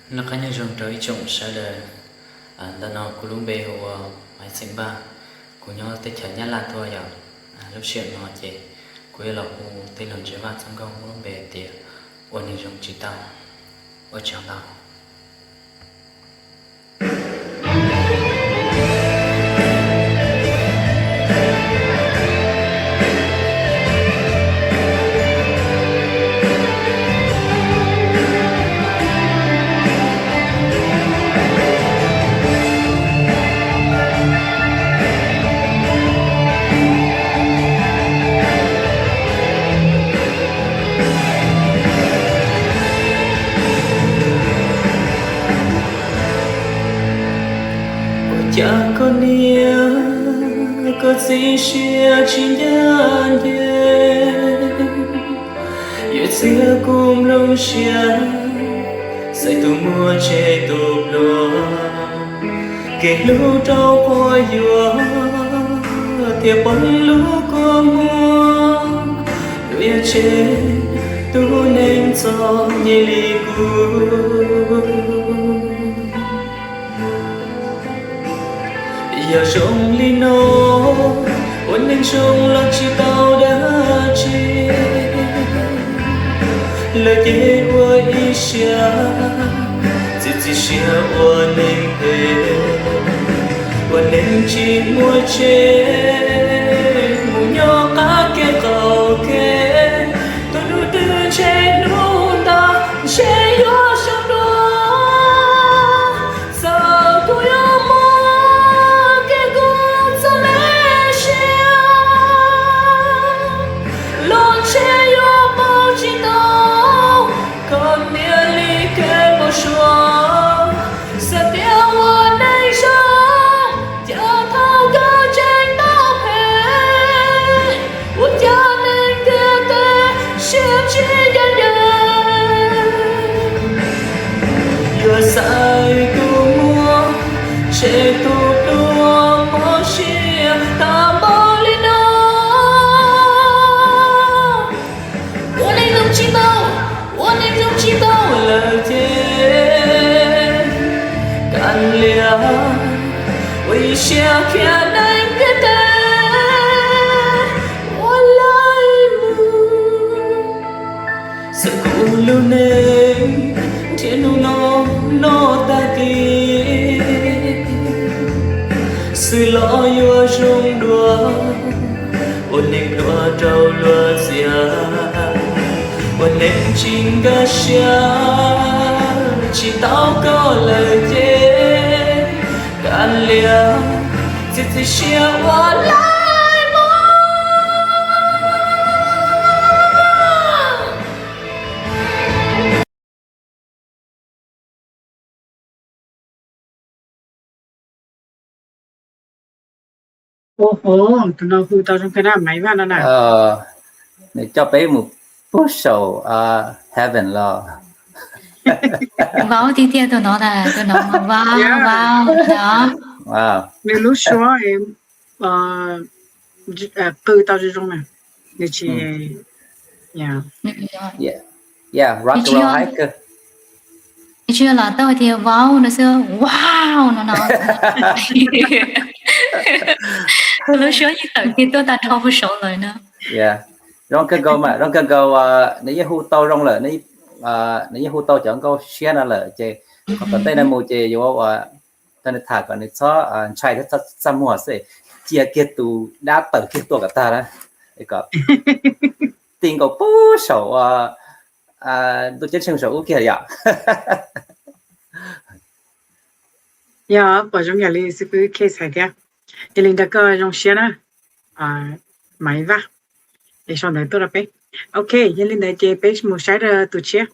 nó có những dòng trời trồng sẽ là đã nó của lúc bê hồ máy sinh ba của nhau tới chờ nhát là thôi giờ lúc chuyện nó chỉ của là hồ tới lần chơi ba trong công lúc bê tiệt ôn những dòng chỉ tao ở trong tao chẳng có nia có gì chia chỉ nhân yêu xưa cùng lâu chia say tu mua che tu lo kể lúc trâu coi vừa tiệp bóng lúc có mua đuôi che tu nên cho nhẹ li cu giờ trong ly nô ôn nên trong lo chỉ tao đã chi lời kể của ý xia chỉ xia ôn nên về ôn nên chỉ mua chế mua nhỏ cá kê cầu kê tôi nuôi từ chế nuôi ta chế yo trong đó sao tôi sai tu mua che tu đua mô chia ta bao li nó uốn anh giống chi tao lời thế can lia vì chia kia anh biết thế uốn lại mù sự cụ lưu nên thiên nó ta kỳ sự lo yêu trong đua ôn nên đua trâu lúa xia ôn nên chính cả xia chỉ tao có lời thế can lia chỉ xia qua lại Ồ, tụi nó phụ tao trong cái nào máy vào nó nào. Để cho bé một puzzle heaven lo. Vào tí tiêu tụi nó vào đó. Wow. Nếu lúc xóa em cư tao trong này. Nếu chỉ Yeah, rock and roll hiker. Chưa là tao thì vào nó xưa wow nó lúc xưa như tự khi tôi ta không số lời nữa. Yeah, rong cái câu nếu hú tao rong là nếu hú tao chẳng câu share là lợi chơi, còn tên là mùi chơi vô tên là thả còn nó cho try hết some more say chia kia tu đã tự kia tu cả ta đó, cái có tiền có bố sầu tôi chết sừng sầu kia vậy. Yeah, bảo trong nhà li sẽ cứ case hay kia. Thì linh đã có trong xe đó máy va để cho nó tôi là bé. Ok, linh đã chơi page một sai tụi chia.